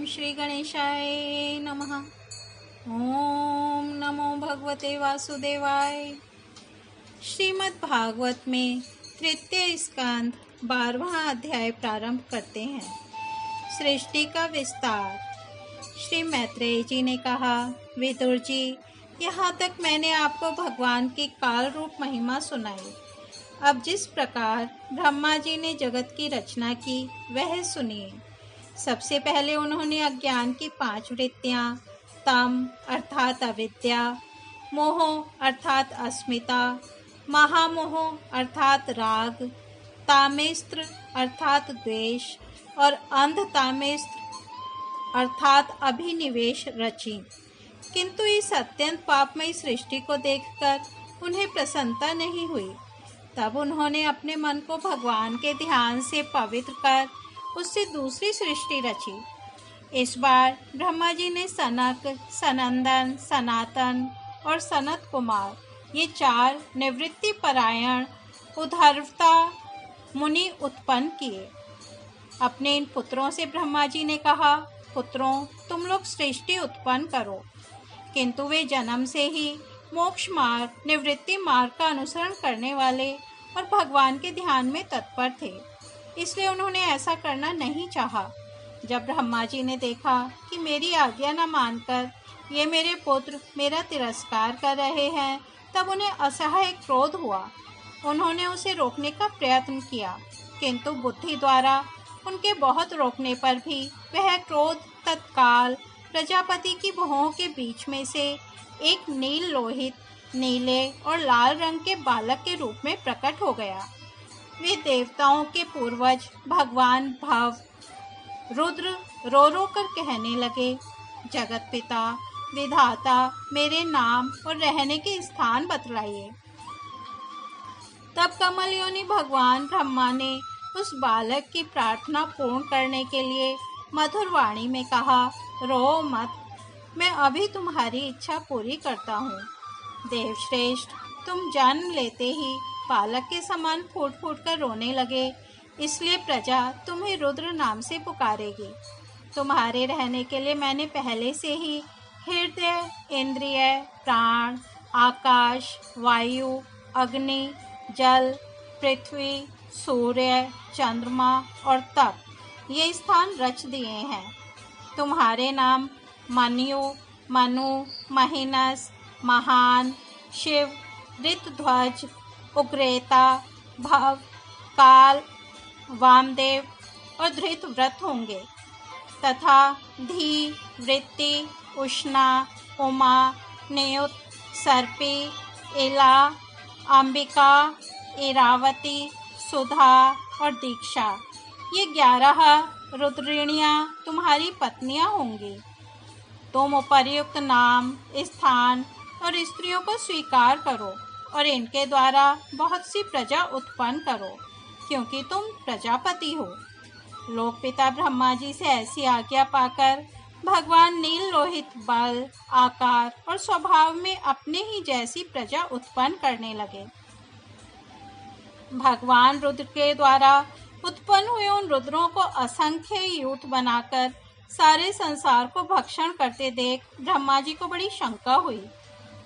श्री गणेशाय नमः। ओम नमो भगवते वासुदेवाय। श्रीमद् भागवत में तृतीय स्कंध 12वां अध्याय प्रारंभ करते हैं। सृष्टि का विस्तार। श्री मैत्रेय जी ने कहा, विदुर जी, यहाँ तक मैंने आपको भगवान की काल रूप महिमा सुनाई। अब जिस प्रकार ब्रह्मा जी ने जगत की रचना की वह सुनिए। सबसे पहले उन्होंने अज्ञान की 5 वृत्तियां, तम अर्थात अविद्या, मोह अर्थात अस्मिता, महामोह अर्थात राग, तामेस्त्र अर्थात द्वेष और अंधतामेस्त्र अर्थात अभिनिवेश रची। किंतु इस अत्यंत पापमयी सृष्टि को देखकर उन्हें प्रसन्नता नहीं हुई। तब उन्होंने अपने मन को भगवान के ध्यान से पवित्र कर उससे दूसरी सृष्टि रची। इस बार ब्रह्मा जी ने सनक, सनंदन, सनातन और सनत कुमार ये 4 निवृत्ति परायण उद्धर्वता मुनि उत्पन्न किए। अपने इन पुत्रों से ब्रह्मा जी ने कहा, पुत्रों, तुम लोग सृष्टि उत्पन्न करो। किंतु वे जन्म से ही मोक्ष मार्ग, निवृत्ति मार्ग का अनुसरण करने वाले और भगवान के ध्यान में तत्पर थे, इसलिए उन्होंने ऐसा करना नहीं चाहा। जब ब्रह्मा जी ने देखा कि मेरी आज्ञा न मानकर ये मेरे पुत्र मेरा तिरस्कार कर रहे हैं, तब उन्हें असह्य क्रोध हुआ। उन्होंने उसे रोकने का प्रयत्न किया, किंतु बुद्धि द्वारा उनके बहुत रोकने पर भी वह क्रोध तत्काल प्रजापति की भुवों के बीच में से एक नील लोहित, नीले और लाल रंग के बालक के रूप में प्रकट हो गया। वे देवताओं के पूर्वज भगवान भव रुद्र रो रो कर कहने लगे, जगत पिता विधाता, मेरे नाम और रहने के स्थान बतलाइए। तब कमल योनि भगवान ब्रह्मा ने उस बालक की प्रार्थना पूर्ण करने के लिए मधुर वाणी में कहा, रो मत, मैं अभी तुम्हारी इच्छा पूरी करता हूँ। देवश्रेष्ठ, तुम जन्म लेते ही बालक के समान फूट फूट कर रोने लगे, इसलिए प्रजा तुम्हें रुद्र नाम से पुकारेगी। तुम्हारे रहने के लिए मैंने पहले से ही हृदय, इंद्रिय, प्राण, आकाश, वायु, अग्नि, जल, पृथ्वी, सूर्य, चंद्रमा और तप ये स्थान रच दिए हैं। तुम्हारे नाम मन्यु, मनु, महिनस, महान, शिव, ऋतध्वज, उग्रेता, भव, काल, वामदेव और धृतव्रत होंगे तथा धी, वृत्ति, उष्णा, उमा, नियुत, सर्पी, इला, अंबिका, इरावती, सुधा और दीक्षा ये 11 रुद्रिणियाँ तुम्हारी पत्नियाँ होंगी। तुम उपर्युक्त नाम, स्थान और स्त्रियों को स्वीकार करो और इनके द्वारा बहुत सी प्रजा उत्पन्न करो, क्योंकि तुम प्रजापति हो। लोकपिता ब्रह्मा जी से ऐसी आज्ञा पाकर भगवान नील लोहित बल, आकार और स्वभाव में अपने ही जैसी प्रजा उत्पन्न करने लगे। भगवान रुद्र के द्वारा उत्पन्न हुए उन रुद्रों को असंख्य यूथ बनाकर सारे संसार को भक्षण करते देख ब्रह्मा जी को बड़ी शंका हुई।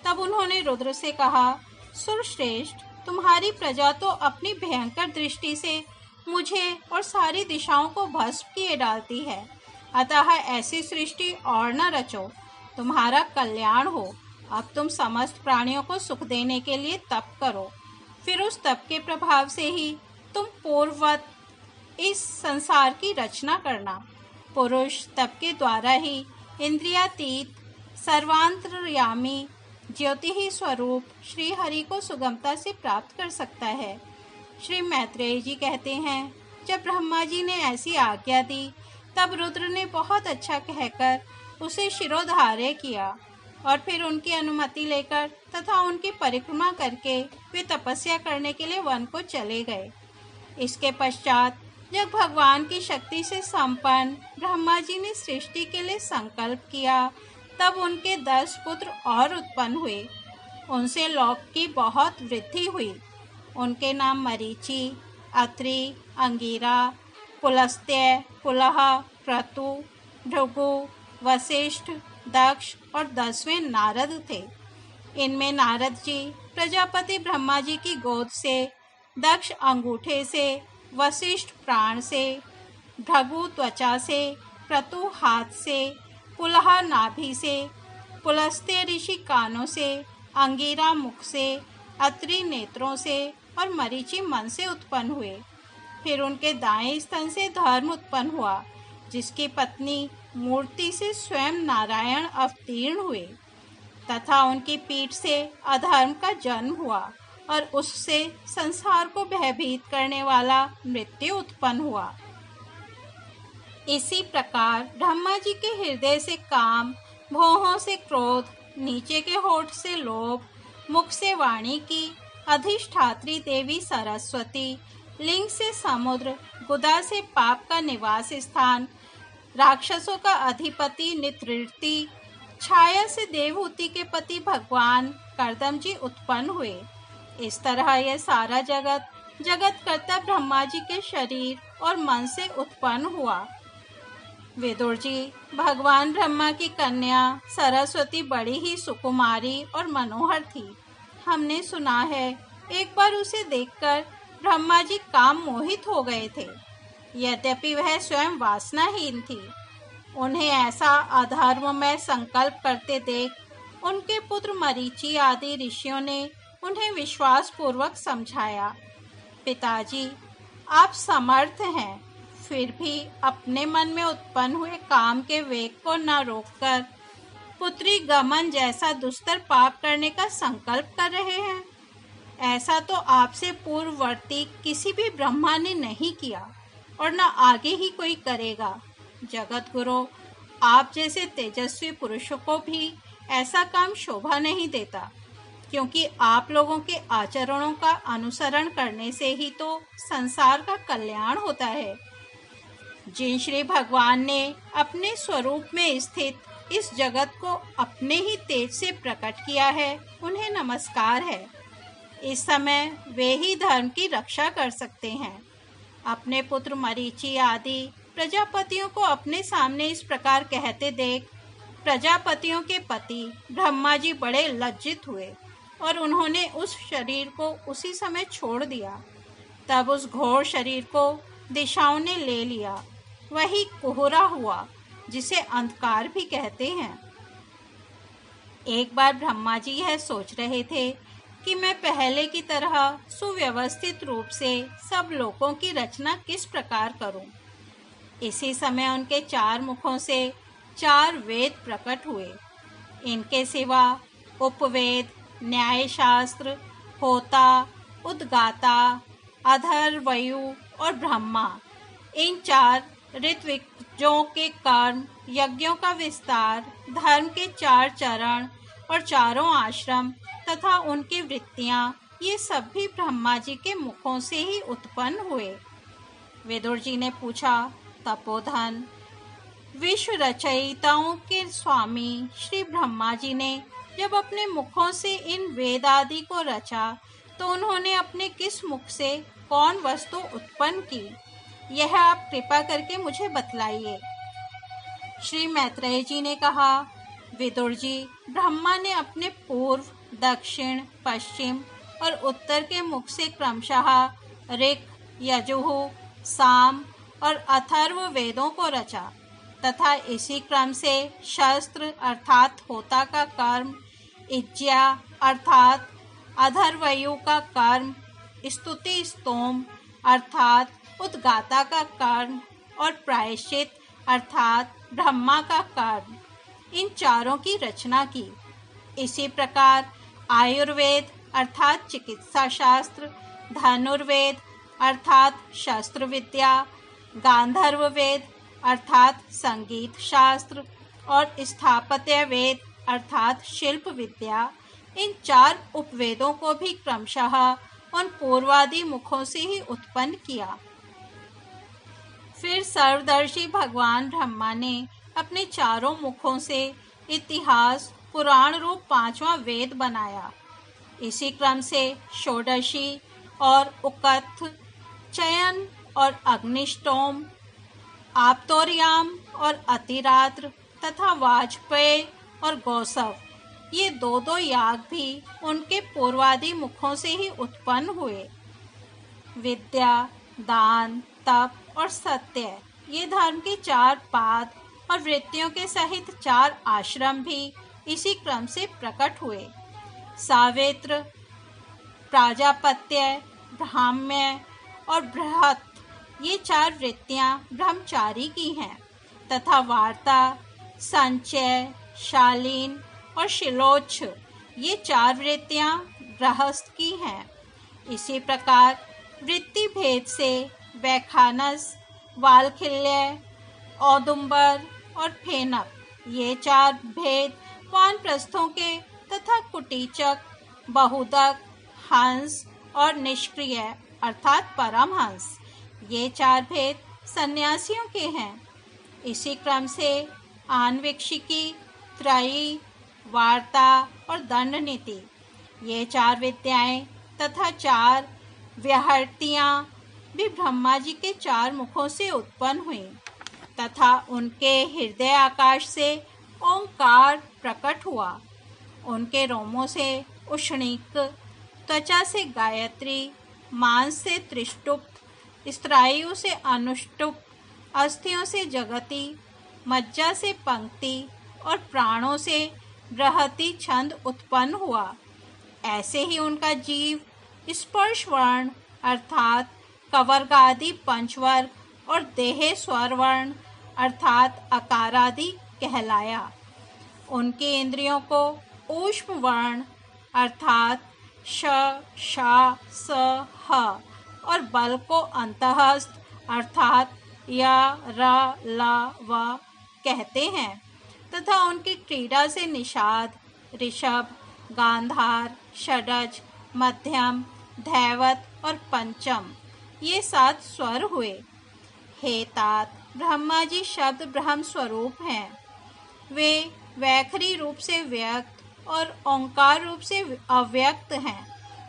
तब उन्होंने रुद्र से कहा, सुरश्रेष्ठ, तुम्हारी प्रजा तो अपनी भयंकर दृष्टि से मुझे और सारी दिशाओं को भस्म किए डालती है, अतः ऐसी सृष्टि और न रचो, तुम्हारा कल्याण हो। अब तुम समस्त प्राणियों को सुख देने के लिए तप करो, फिर उस तप के प्रभाव से ही तुम पूर्ववत इस संसार की रचना करना। पुरुष तप के द्वारा ही इंद्रियातीत, सर्वांतर्यामी, ज्योति ही स्वरूप श्री हरि को सुगमता से प्राप्त कर सकता है। श्री मैत्रेय जी कहते हैं, जब ब्रह्मा जी ने ऐसी आज्ञा दी तब रुद्र ने बहुत अच्छा कहकर उसे शिरोधार्य किया और फिर उनकी अनुमति लेकर तथा उनकी परिक्रमा करके वे तपस्या करने के लिए वन को चले गए। इसके पश्चात जब भगवान की शक्ति से संपन्न ब्रह्मा जी ने सृष्टि के लिए संकल्प किया, तब उनके 10 पुत्र और उत्पन्न हुए। उनसे लोक की बहुत वृद्धि हुई। उनके नाम मरीचि, अत्रि, अंगिरा, पुलस्त्य, पुलह, क्रतु, भृगु, वशिष्ठ, दक्ष और 10वें नारद थे। इनमें नारद जी प्रजापति ब्रह्मा जी की गोद से, दक्ष अंगूठे से, वशिष्ठ प्राण से, भृगु त्वचा से, क्रतु हाथ से, पुलह नाभि से, पुलस्त्य ऋषि कानों से, अंगिरा मुख से, अत्रि नेत्रों से और मरीचि मन से उत्पन्न हुए। फिर उनके दाएं स्तन से धर्म उत्पन्न हुआ, जिसकी पत्नी मूर्ति से स्वयं नारायण अवतीर्ण हुए, तथा उनकी पीठ से अधर्म का जन्म हुआ और उससे संसार को भयभीत करने वाला मृत्यु उत्पन्न हुआ। इसी प्रकार ब्रह्मा जी के हृदय से काम, भौहों से क्रोध, नीचे के होठ से लोभ, मुख से वाणी की अधिष्ठात्री देवी सरस्वती, लिंग से समुद्र, गुदा से पाप का निवास स्थान, राक्षसों का अधिपति नितृति, छाया से देवहूति के पति भगवान कर्दम जी उत्पन्न हुए। इस तरह यह सारा जगत कर्ता ब्रह्मा जी के शरीर और मन से उत्पन्न हुआ। विदुर जी, भगवान ब्रह्मा की कन्या सरस्वती बड़ी ही सुकुमारी और मनोहर थी। हमने सुना है एक बार उसे देखकर ब्रह्मा जी काम मोहित हो गए थे, यद्यपि वह स्वयं वासनाहीन थी। उन्हें ऐसा अधर्ममय संकल्प करते देख उनके पुत्र मरीचि आदि ऋषियों ने उन्हें विश्वास पूर्वक समझाया, पिताजी, आप समर्थ हैं, फिर भी अपने मन में उत्पन्न हुए काम के वेग को न रोककर पुत्री गमन जैसा दुस्तर पाप करने का संकल्प कर रहे हैं। ऐसा तो आपसे पूर्ववर्ती किसी भी ब्रह्मा ने नहीं किया और न आगे ही कोई करेगा। जगत गुरु, आप जैसे तेजस्वी पुरुषों को भी ऐसा काम शोभा नहीं देता, क्योंकि आप लोगों के आचरणों का अनुसरण करने से ही तो संसार का कल्याण होता है। जिन श्री भगवान ने अपने स्वरूप में स्थित इस जगत को अपने ही तेज से प्रकट किया है, उन्हें नमस्कार है। इस समय वे ही धर्म की रक्षा कर सकते हैं। अपने पुत्र मरीचि आदि प्रजापतियों को अपने सामने इस प्रकार कहते देख प्रजापतियों के पति ब्रह्मा जी बड़े लज्जित हुए और उन्होंने उस शरीर को उसी समय छोड़ दिया। तब उस घोर शरीर को दिशाओं ने ले लिया। वही कोहरा हुआ, जिसे अंधकार भी कहते हैं। एक बार ब्रह्मा जी यह सोच रहे थे कि मैं पहले की तरह सुव्यवस्थित रूप से सब लोकों की रचना किस प्रकार करूं। इसी समय उनके 4 मुखों से 4 वेद प्रकट हुए। इनके सिवा उपवेद, न्याय शास्त्र, होता, उद्गाता, अथर्वयु और ब्रह्मा, इन 4 ऋत्विजों के कर्म, यज्ञों का विस्तार, धर्म के 4 चरण और चारों आश्रम तथा उनकी वृत्तियां, ये सब भी ब्रह्मा जी के मुखों से ही उत्पन्न हुए। विदुर जी ने पूछा, तपोधन, विश्व रचयिताओं के स्वामी श्री ब्रह्मा जी ने जब अपने मुखों से इन वेद आदि को रचा, तो उन्होंने अपने किस मुख से कौन वस्तु उत्पन्न की, यह आप कृपा करके मुझे बतलाइए। श्री मैत्रेय जी ने कहा, विदुर जी, ब्रह्मा ने अपने पूर्व, दक्षिण, पश्चिम और उत्तर के मुख से क्रमशः ऋक्, यजुः, साम और अथर्व वेदों को रचा तथा इसी क्रम से शस्त्र अर्थात होता का कर्म, इज्या अर्थात अथर्वयु का कर्म, स्तुति स्तोम अर्थात उद्गाता का कर्म और प्रायश्चित अर्थात ब्रह्मा का कर्म, इन चारों की रचना की। इसी प्रकार आयुर्वेद अर्थात चिकित्सा शास्त्र, धनुर्वेद अर्थात शस्त्र विद्या, गांधर्व वेद अर्थात संगीत शास्त्र और स्थापत्य वेद अर्थात शिल्प विद्या, इन 4 उपवेदों को भी क्रमशः उन पूर्वादि मुखों से ही उत्पन्न किया। फिर सर्वदर्शी भगवान ब्रह्मा ने अपने चारों मुखों से इतिहास पुराण रूप 5वां वेद बनाया। इसी क्रम से षोडशी और उकथ, चयन और अग्निष्टोम, आप्तोर्याम और अतिरात्र तथा वाजपेय और गौसव, ये दो याग भी उनके पूर्वादि मुखों से ही उत्पन्न हुए। विद्या, दान, तप और सत्य, ये धर्म के 4 पाद और वृत्तियों के सहित 4 आश्रम भी इसी क्रम से प्रकट हुए। सावित्र, प्राजापत्य, ब्राह्म्य और बृहत, ये 4 वृत्तियां ब्रह्मचारी की हैं तथा वार्ता, संचय, शालीन और शिलोच्छ, ये 4 वृत्तियां गृहस्थ की हैं। इसी प्रकार वृत्ति भेद से वैखानस, वालखिल्य, औदुंबर और फेनक, ये 4 भेद वानप्रस्थों के तथा कुटीचक, बहुदक, हंस और निष्क्रिय अर्थात परमहंस, ये 4 भेद सन्यासियों के हैं। इसी क्रम से आन्वीक्षिकी, त्रयी, वार्ता और दंड नीति, ये 4 विद्याएं तथा 4 व्याहृतियां भी ब्रह्मा जी के 4 मुखों से उत्पन्न हुई तथा उनके हृदय आकाश से ओंकार प्रकट हुआ। उनके रोमों से उष्णिक, त्वचा से गायत्री, मांस से त्रिष्टुप, स्त्रायु से अनुष्टुप, अस्थियों से जगति, मज्जा से पंक्ति और प्राणों से बृहति छंद उत्पन्न हुआ। ऐसे ही उनका जीव स्पर्श वर्ण अर्थात कवर्गादि पंचवर्ग और देह स्वर वर्ण अर्थात अकारादि कहलाया। उनके इंद्रियों को ऊष्म वर्ण अर्थात श, शा, स, ह और बल को अंतःस्थ अर्थात या, र, ल, व कहते हैं तथा उनकी क्रीड़ा से निषाद, ऋषभ, गांधार, षडज, मध्यम, धैवत और पंचम, ये 7 स्वर हुए। हे तात, ब्रह्मा जी शब्द ब्रह्म स्वरूप हैं। वे वैखरी रूप से व्यक्त और ओंकार रूप से अव्यक्त हैं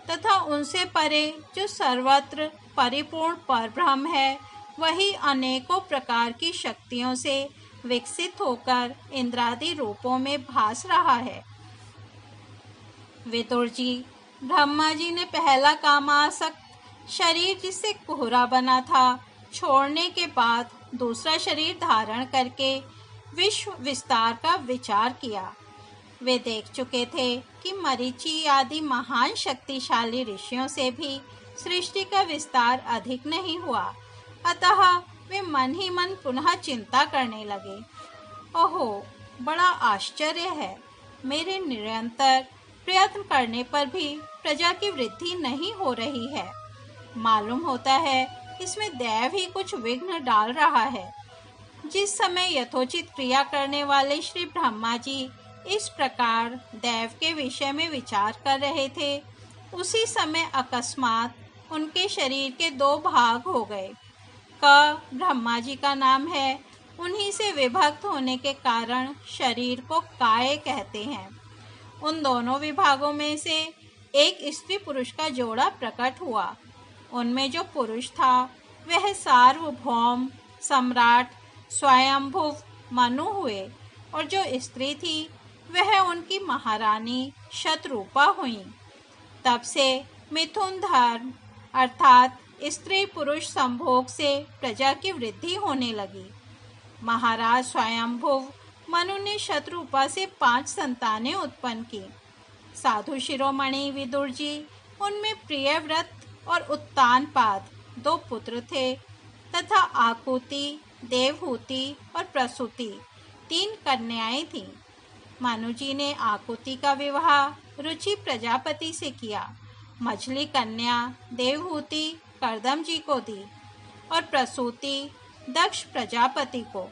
तथा उनसे परे जो सर्वत्र परिपूर्ण परब्रह्म है, वही अनेकों प्रकार की शक्तियों से विकसित होकर इंद्रादि रूपों में भास रहा है। विदुर जी, ब्रह्मा जी ने पहला कामासक्त शरीर जिससे कोहरा बना था छोड़ने के बाद दूसरा शरीर धारण करके विश्व विस्तार का विचार किया। वे देख चुके थे कि मरीचि आदि महान शक्तिशाली ऋषियों से भी सृष्टि का विस्तार अधिक नहीं हुआ, अतः वे मन ही मन पुनः चिंता करने लगे। ओहो, बड़ा आश्चर्य है, मेरे निरंतर प्रयत्न करने पर भी प्रजा की वृद्धि नहीं हो रही है। मालूम होता है इसमें दैव ही कुछ विघ्न डाल रहा है। जिस समय यथोचित क्रिया करने वाले श्री ब्रह्मा जी इस प्रकार दैव के विषय में विचार कर रहे थे, उसी समय अकस्मात उनके शरीर के 2 भाग हो गए। क ब्रह्मा जी का नाम है, उन्हीं से विभक्त होने के कारण शरीर को काय कहते हैं। उन दोनों विभागों में से एक स्त्री पुरुष का जोड़ा प्रकट हुआ। उनमें जो पुरुष था वह सार्वभौम सम्राट स्वयंभुव मनु हुए और जो स्त्री थी वह उनकी महारानी शतरूपा हुई। तब से मिथुन धर्म अर्थात स्त्री पुरुष संभोग से प्रजा की वृद्धि होने लगी। महाराज स्वयंभुव मनु ने शतरूपा से 5 संतानें उत्पन्न की। साधु शिरोमणि विदुर जी, उनमें प्रियव्रत और उत्तानपाद 2 पुत्र थे तथा आकुति, देवहूति और प्रसूति 3 कन्याएं थीं। मनु जी ने आकुति का विवाह रुचि प्रजापति से किया। मझली कन्या देवहूति कर्दम जी को दी और प्रसूति दक्ष प्रजापति को।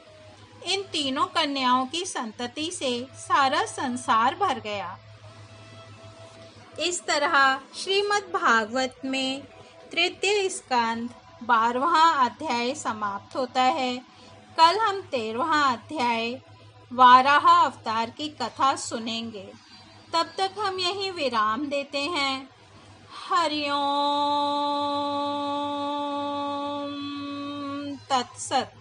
इन तीनों कन्याओं की संतति से सारा संसार भर गया। इस तरह श्रीमद् भागवत में तृतीय स्कंद 12वां अध्याय समाप्त होता है। कल हम 13वां अध्याय वाराह अवतार की कथा सुनेंगे। तब तक हम यहीं विराम देते हैं। हरि ओम तत्सत।